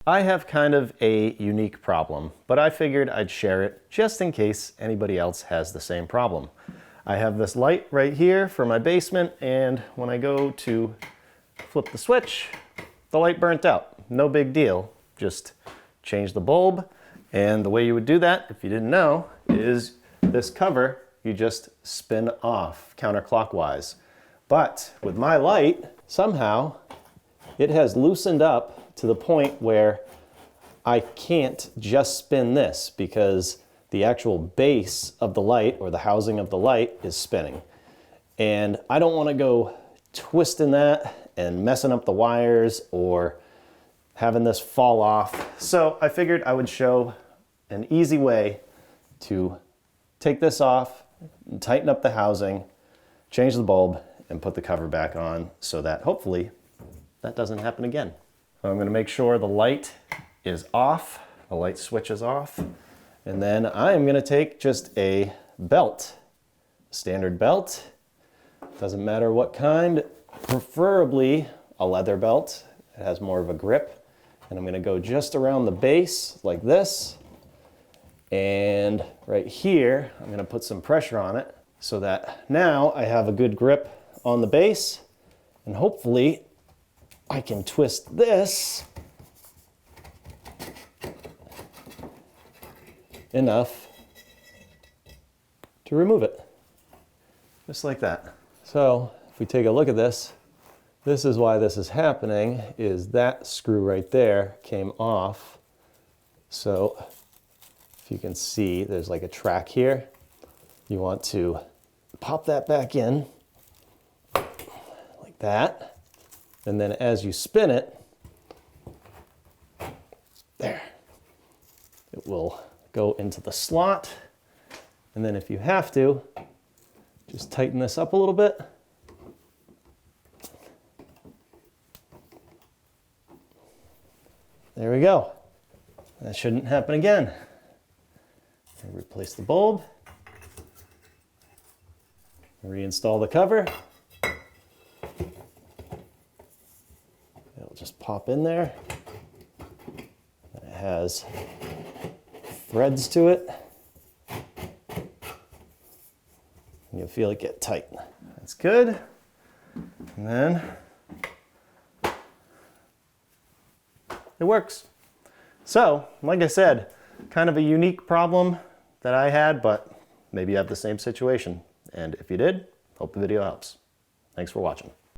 I have kind of a unique problem, but I figured I'd share it just in case anybody else has the same problem. I have this light right here for my basement, and when I go to flip the switch, the light burnt out. No big deal, just change the bulb. And the way you would do that, if you didn't know, is this cover you just spin off counterclockwise. But with my light, somehow it has loosened up to the point where I can't just spin this because the actual base of the light or the housing of the light is spinning. And I don't want to go twisting that and messing up the wires or having this fall off. So I figured I would show an easy way to take this off, and tighten up the housing, change the bulb, and put the cover back on so that hopefully that doesn't happen again. I'm going to make sure the light is off, the light switch is off, and then I'm going to take just a belt, standard belt, doesn't matter what kind, preferably a leather belt. It has more of a grip, and I'm going to go just around the base like this, and right here I'm going to put some pressure on it so that now I have a good grip on the base, and hopefully I can twist this enough to remove it, just like that. So if we take a look at this, this is why this is happening, is that screw right there came off. So if you can see, there's like a track here. You want to pop that back in like that. And then as you spin it, there, it will go into the slot. And then if you have to, just tighten this up a little bit. There we go. That shouldn't happen again. Replace the bulb. Reinstall the cover. It'll just pop in there. It has threads to it. You'll feel it get tight. That's good. And then it works. So, like I said, kind of a unique problem that I had, but maybe you have the same situation. And if you did, hope the video helps. Thanks for watching.